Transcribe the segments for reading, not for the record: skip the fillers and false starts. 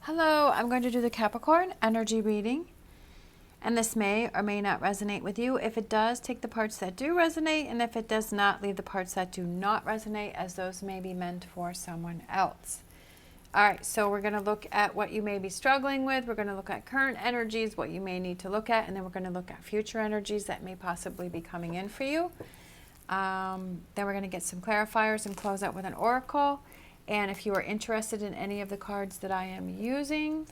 Hello, I'm going to do the Capricorn energy reading, and this may or may not resonate with you. If it does, take the parts that do resonate, and if it does not, leave the parts that do not resonate, as those may be meant for someone else. All right, so we're going to look at what you may be struggling with. We're going to look at current energies, what you may need to look at, and then we're going to look at future energies that may possibly be coming in for you. Then we're going to get some clarifiers and close out with an oracle. And if you are interested in any of the cards that I am using,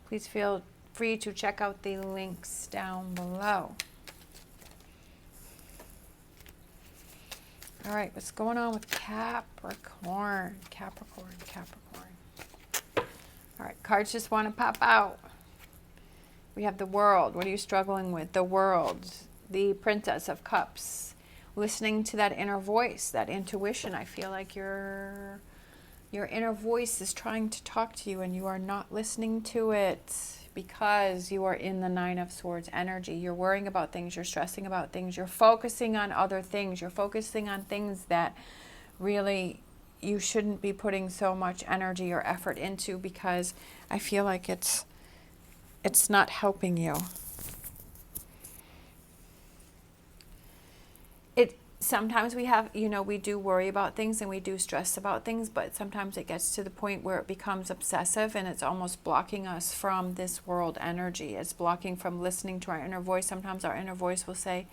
please feel free to check out the links down below. All right, what's going on with Capricorn? Capricorn. All right, cards just want to pop out. We have the World. What are you struggling with? The World. The Princess of Cups. Listening to that inner voice, that intuition. I feel like your inner voice is trying to talk to you and you are not listening to it because you are in the Nine of Swords energy. You're worrying about things, you're stressing about things, you're focusing on other things, you're focusing on things that really you shouldn't be putting so much energy or effort into, because I feel like it's not helping you. Sometimes we have, we do worry about things and we do stress about things, but sometimes it gets to the point where it becomes obsessive and it's almost blocking us from this world energy. It's blocking from listening to our inner voice. Sometimes our inner voice will say,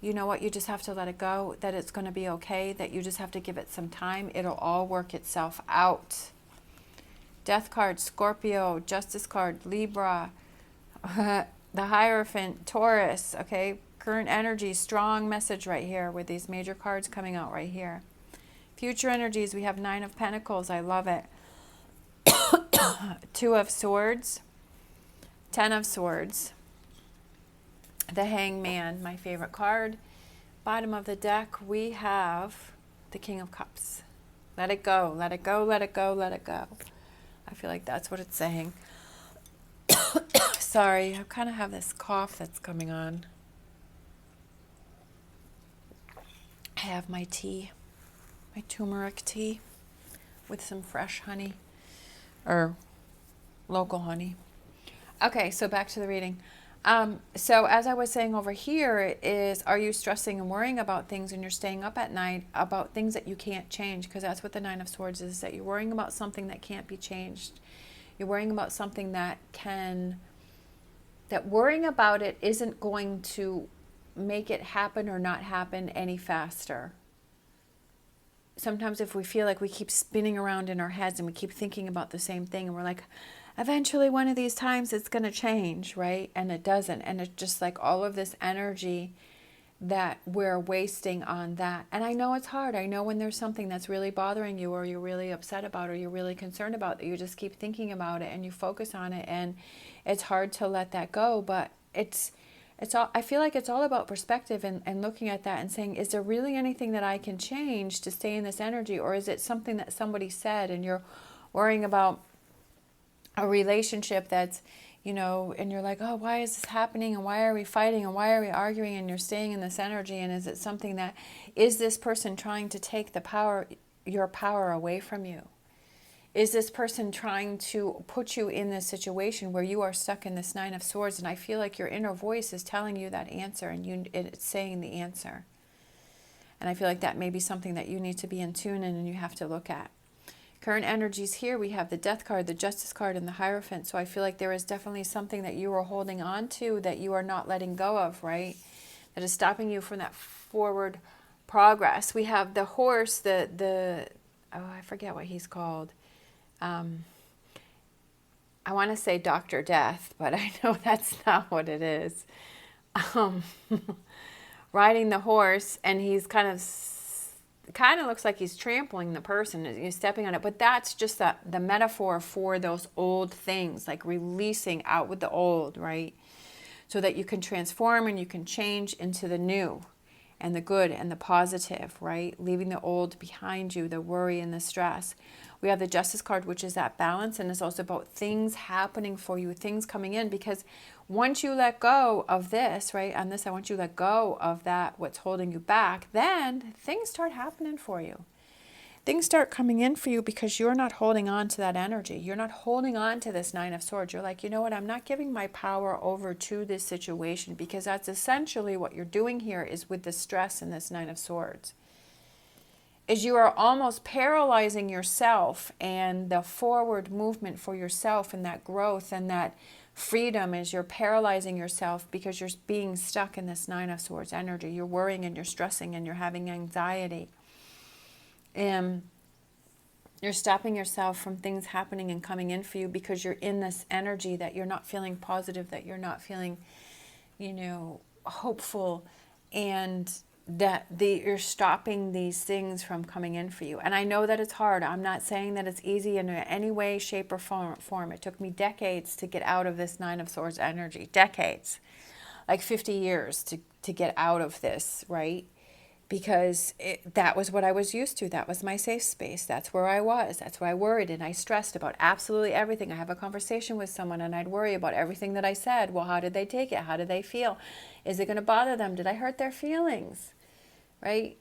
you know what, you just have to let it go, that it's going to be okay, that you just have to give it some time. It'll all work itself out. Death card, Scorpio. Justice card, Libra. The Hierophant, Taurus. Okay, current energy, strong message right here with these major cards coming out right here. Future energies, we have Nine of Pentacles. I love it. Two of Swords. 10 of Swords. The Hangman, my favorite card. Bottom of the deck, we have the King of Cups. Let it go, let it go, let it go, let it go. I feel like that's what it's saying. Sorry, I kind of have this cough that's coming on. I have my tea, my turmeric tea with some fresh honey or local honey. Okay, so back to the reading. So as I was saying over here is, are you stressing and worrying about things and you're staying up at night about things that you can't change? Because that's what the Nine of Swords is, that you're worrying about something that can't be changed. You're worrying about something that worrying about it isn't going to make it happen or not happen any faster. Sometimes if we feel like we keep spinning around in our heads and we keep thinking about the same thing and we're like, eventually one of these times it's going to change, right? And it doesn't. And it's just like all of this energy that we're wasting on that. And I know it's hard. I know when there's something that's really bothering you or you're really upset about or you're really concerned about, that you just keep thinking about it and you focus on it, and it's hard to let that go. But it's all, I feel like it's all about perspective and looking at that and saying, is there really anything that I can change to stay in this energy? Or is it something that somebody said and you're worrying about a relationship that's, and you're like, oh, why is this happening? And why are we fighting? And why are we arguing? And you're staying in this energy. And is it something that, is this person trying to take your power away from you? Is this person trying to put you in this situation where you are stuck in this Nine of Swords? And I feel like your inner voice is telling you that answer, and it's saying the answer. And I feel like that may be something that you need to be in tune in and you have to look at. Current energies here, we have the Death card, the Justice card, and the Hierophant. So I feel like there is definitely something that you are holding on to that you are not letting go of, right? That is stopping you from that forward progress. We have the horse, I forget what he's called. I want to say Dr. Death, but I know that's not what it is. Riding the horse, and he's kind of looks like he's trampling the person, he's stepping on it, but that's just the metaphor for those old things, like releasing out with the old, right? So that you can transform and you can change into the new and the good and the positive, right? Leaving the old behind you, the worry and the stress. We have the Justice card, which is that balance, and it's also about things happening for you, things coming in, because once you let go of this, right, on this, I want you to let go of that, what's holding you back, then things start happening for you. things start coming in for you because you're not holding on to that energy. You're not holding on to this Nine of Swords. You're like, you know what? I'm not giving my power over to this situation, because that's essentially what you're doing here is with the stress in this Nine of Swords. Is you are almost paralyzing yourself and the forward movement for yourself and that growth and that freedom. Is you're paralyzing yourself because you're being stuck in this Nine of Swords energy. You're worrying and you're stressing and you're having anxiety. And you're stopping yourself from things happening and coming in for you because you're in this energy that you're not feeling positive, that you're not feeling, hopeful, and that you're stopping these things from coming in for you. And I know that it's hard. I'm not saying that it's easy in any way, shape, or form. It took me decades to get out of this Nine of Swords energy. Decades. Like 50 years to get out of this, right? Because that was what I was used to. That was my safe space. That's where I was. That's where I worried and I stressed about absolutely everything. I have a conversation with someone and I'd worry about everything that I said. Well, how did they take it? How did they feel? Is it going to bother them? Did I hurt their feelings? Right?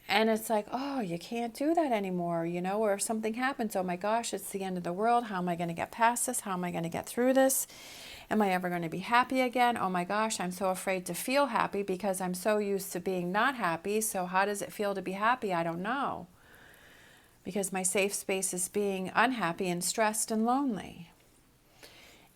And it's like, oh, you can't do that anymore, or if something happens, oh my gosh, it's the end of the world. How am I going to get past this? How am I going to get through this? Am I ever going to be happy again? Oh my gosh, I'm so afraid to feel happy because I'm so used to being not happy. So how does it feel to be happy? I don't know. Because my safe space is being unhappy and stressed and lonely.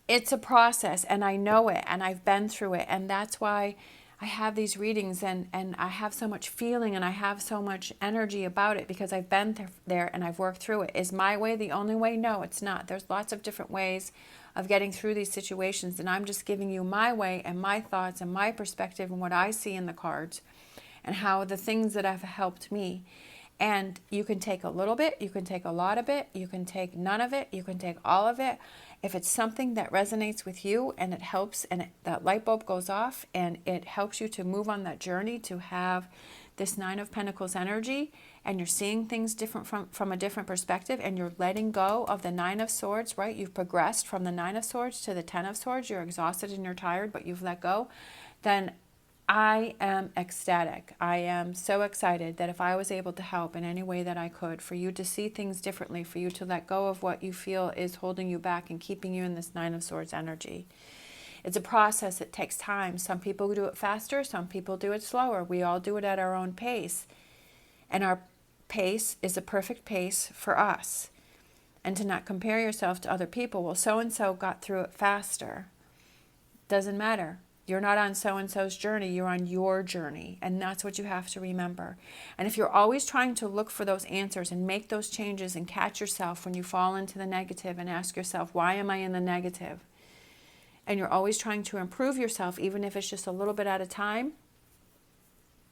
It's a process, and I know it, and I've been through it, and that's why I have these readings and I have so much feeling and I have so much energy about it, because I've been there and I've worked through it. Is my way the only way? No, it's not. There's lots of different ways of getting through these situations, and I'm just giving you my way and my thoughts and my perspective and what I see in the cards and how the things that have helped me. And you can take a little bit, you can take a lot of it, you can take none of it, you can take all of it. If it's something that resonates with you and it helps and that light bulb goes off and it helps you to move on that journey to have this Nine of Pentacles energy, and you're seeing things different from a different perspective, and you're letting go of the Nine of Swords, right? You've progressed from the Nine of Swords to the Ten of Swords. You're exhausted and you're tired, but you've let go. Then I am ecstatic. I am so excited that if I was able to help in any way that I could, for you to see things differently, for you to let go of what you feel is holding you back and keeping you in this Nine of Swords energy. It's a process. It takes time. Some people do it faster. Some people do it slower. We all do it at our own pace. And our pace is a perfect pace for us. And to not compare yourself to other people. Well, so-and-so got through it faster. Doesn't matter. You're not on so-and-so's journey. You're on your journey. And that's what you have to remember. And if you're always trying to look for those answers and make those changes and catch yourself when you fall into the negative and ask yourself, why am I in the negative? And you're always trying to improve yourself, even if it's just a little bit at a time,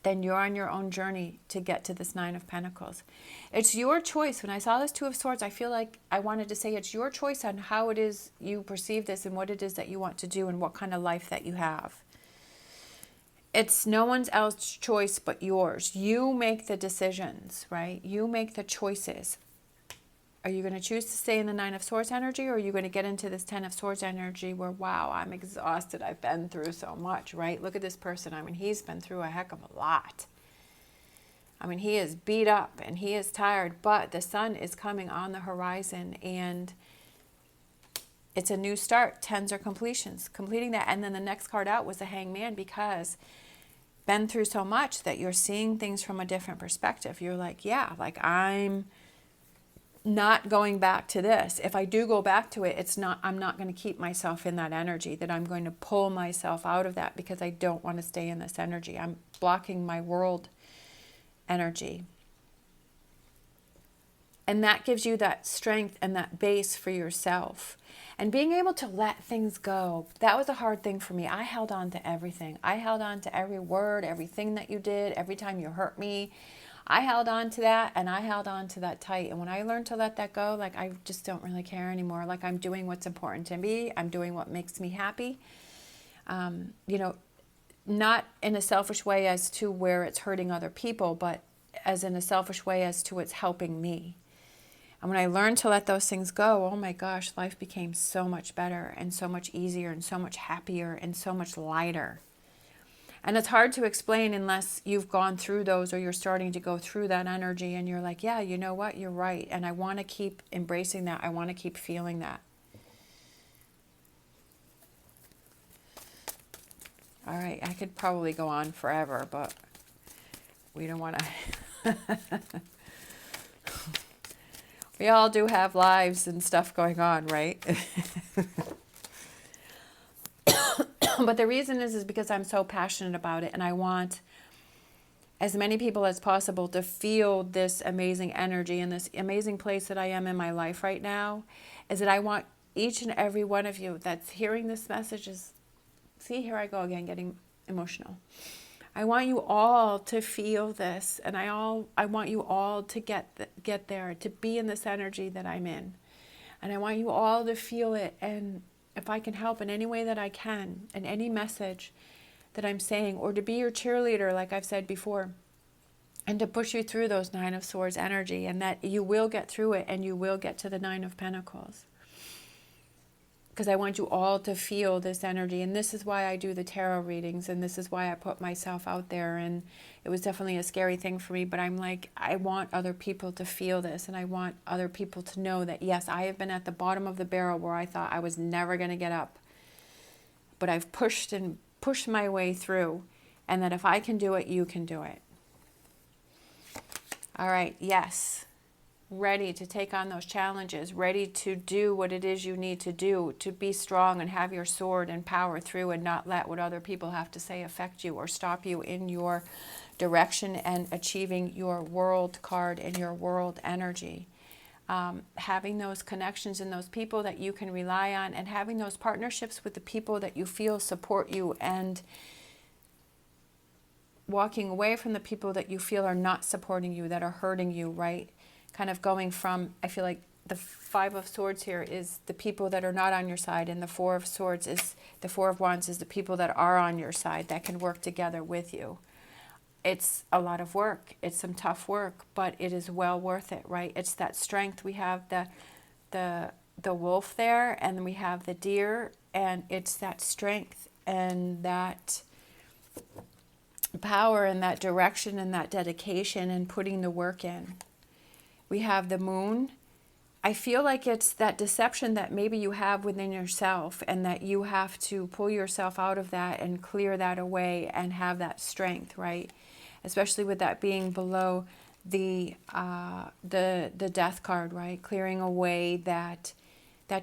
then you're on your own journey to get to this Nine of Pentacles. It's your choice. When I saw this Two of Swords, I feel like I wanted to say it's your choice on how it is you perceive this and what it is that you want to do and what kind of life that you have. It's no one else's choice but yours. You make the decisions, right? You make the choices. Are you going to choose to stay in the Nine of Swords energy, or are you going to get into this Ten of Swords energy where, wow, I'm exhausted. I've been through so much, right? Look at this person. I mean, he's been through a heck of a lot. I mean, he is beat up and he is tired, but the sun is coming on the horizon and it's a new start. Tens are completions, completing that. And then the next card out was the Hangman, because been through so much that you're seeing things from a different perspective. You're like, yeah, like I'm not going back to this. If I do go back to it, I'm not going to keep myself in that energy, that I'm going to pull myself out of that because I don't want to stay in this energy. I'm blocking my world energy. And that gives you that strength and that base for yourself. And being able to let things go, that was a hard thing for me. I held on to everything. I held on to every word, everything that you did, every time you hurt me. I held on to that, and I held on to that tight. And when I learned to let that go, like I just don't really care anymore. Like I'm doing what's important to me. I'm doing what makes me happy. Not in a selfish way as to where it's hurting other people, but as in a selfish way as to it's helping me. And when I learned to let those things go, oh my gosh, life became so much better and so much easier and so much happier and so much lighter. And it's hard to explain unless you've gone through those, or you're starting to go through that energy and you're like, yeah, you know what, you're right. And I want to keep embracing that. I want to keep feeling that. All right, I could probably go on forever, but we don't want to. We all do have lives and stuff going on, right? But the reason is because I'm so passionate about it, and I want as many people as possible to feel this amazing energy and this amazing place that I am in my life right now, is that I want each and every one of you that's hearing this message is, see, here I go again, getting emotional. I want you all to feel this, and I want you all to get there, to be in this energy that I'm in. And I want you all to feel it, and if I can help in any way that I can, in any message that I'm saying, or to be your cheerleader, like I've said before, and to push you through those Nine of Swords energy, and that you will get through it, and you will get to the Nine of Pentacles. Because I want you all to feel this energy, and this is why I do the tarot readings, and this is why I put myself out there. And it was definitely a scary thing for me, but I'm like, I want other people to feel this, and I want other people to know that, yes, I have been at the bottom of the barrel where I thought I was never going to get up, but I've pushed my way through, and that if I can do it, you can do it. All right, yes. Ready to take on those challenges, ready to do what it is you need to do, to be strong and have your sword and power through, and not let what other people have to say affect you or stop you in your direction and achieving your world card and your world energy. Having those connections and those people that you can rely on, and having those partnerships with the people that you feel support you, and walking away from the people that you feel are not supporting you, that are hurting you, right? Kind of going from, I feel like the Five of Swords here is the people that are not on your side, and the Four of Swords is, the Four of Wands is the people that are on your side, that can work together with you. It's a lot of work. It's some tough work, but it is well worth it, right? It's that strength. We have the wolf there, and then we have the deer, and it's that strength and that power and that direction and that dedication and putting the work in. We have the moon. I feel like it's that deception that maybe you have within yourself, and that you have to pull yourself out of that and clear that away and have that strength, right? Especially with that being below the death card, right? Clearing away that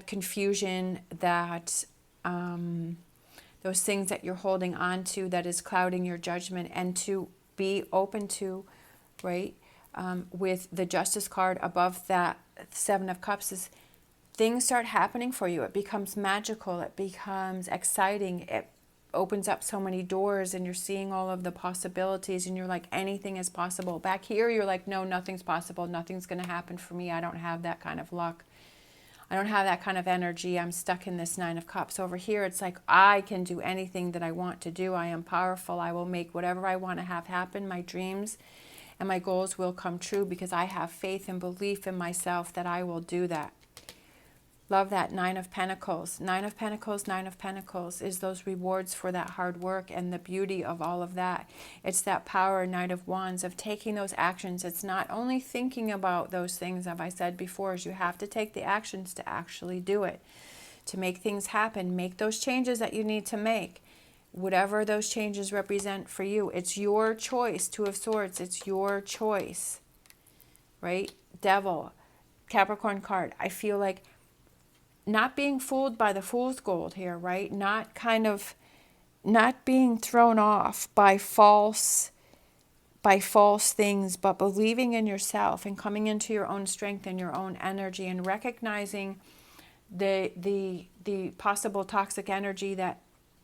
confusion, that those things that you're holding on to that is clouding your judgment, and to be open to, right? With the Justice card above that Seven of Cups, is things start happening for you. It becomes magical. It becomes exciting. It opens up so many doors, and you're seeing all of the possibilities, and you're like, anything is possible. Back here, you're like, no, nothing's possible. Nothing's going to happen for me. I don't have that kind of luck. I don't have that kind of energy. I'm stuck in this Nine of Cups. Over here, it's like, I can do anything that I want to do. I am powerful. I will make whatever I want to have happen. My dreams and my goals will come true, because I have faith and belief in myself that I will do that. Love that Nine of Pentacles. Nine of Pentacles, Nine of Pentacles is those rewards for that hard work and the beauty of all of that. It's that power, Knight of Wands, of taking those actions. It's not only thinking about those things, as I said before, is you have to take the actions to actually do it, to make things happen, make those changes that you need to make. Whatever those changes represent for you, it's your choice. Two of Swords, it's your choice, right? Devil, Capricorn card. I feel like not being fooled by the fool's gold here, right? Not being thrown off by false things, but believing in yourself and coming into your own strength and your own energy, and recognizing the possible toxic energy, that,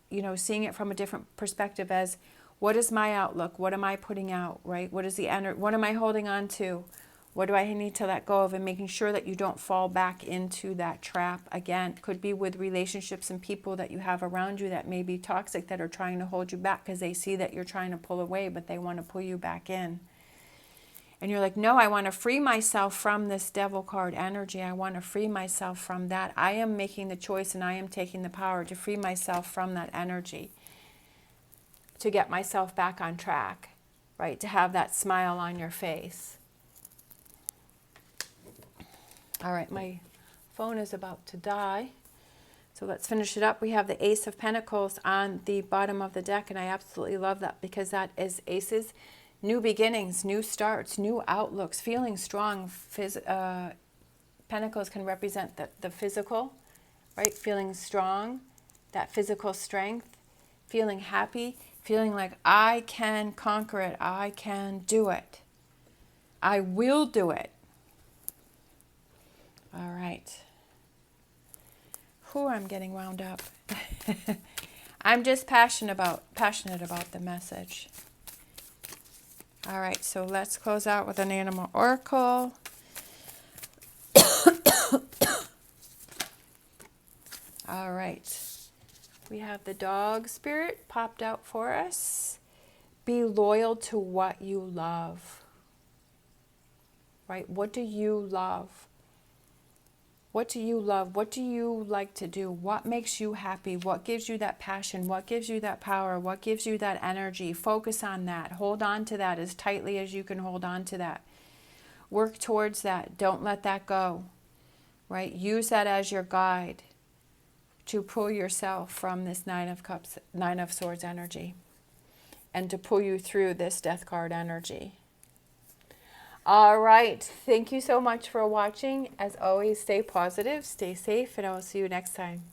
you know, seeing it from a different perspective as, what is my outlook? What am I putting out, right? What is the energy? What am I holding on to? What do I need to let go of? And making sure that you don't fall back into that trap again. It could be with relationships and people that you have around you that may be toxic, that are trying to hold you back because they see that you're trying to pull away, but they want to pull you back in. And you're like, no, I want to free myself from this Devil card energy. I want to free myself from that. I am making the choice, and I am taking the power to free myself from that energy. to get myself back on track, right? To have that smile on your face. All right, my phone is about to die. So let's finish it up. We have the Ace of Pentacles on the bottom of the deck, and I absolutely love that because that is aces, new beginnings, new starts, new outlooks, feeling strong. Pentacles can represent the physical, right? Feeling strong, that physical strength, feeling happy, feeling like I can conquer it, I can do it, I will do it. All right. Whew, I'm getting wound up. I'm just passionate about the message. All right, so let's close out with an animal oracle. All right. We have the dog spirit popped out for us. Be loyal to what you love. Right? What do you love? What do you love? What do you like to do? What makes you happy? What gives you that passion? What gives you that power? What gives you that energy? Focus on that. Hold on to that as tightly as you can hold on to that. Work towards that. Don't let that go. Right? Use that as your guide to pull yourself from this Nine of Cups, Nine of Swords energy, and to pull you through this Death card energy. All right. Thank you so much for watching. As always, stay positive, stay safe, and I will see you next time.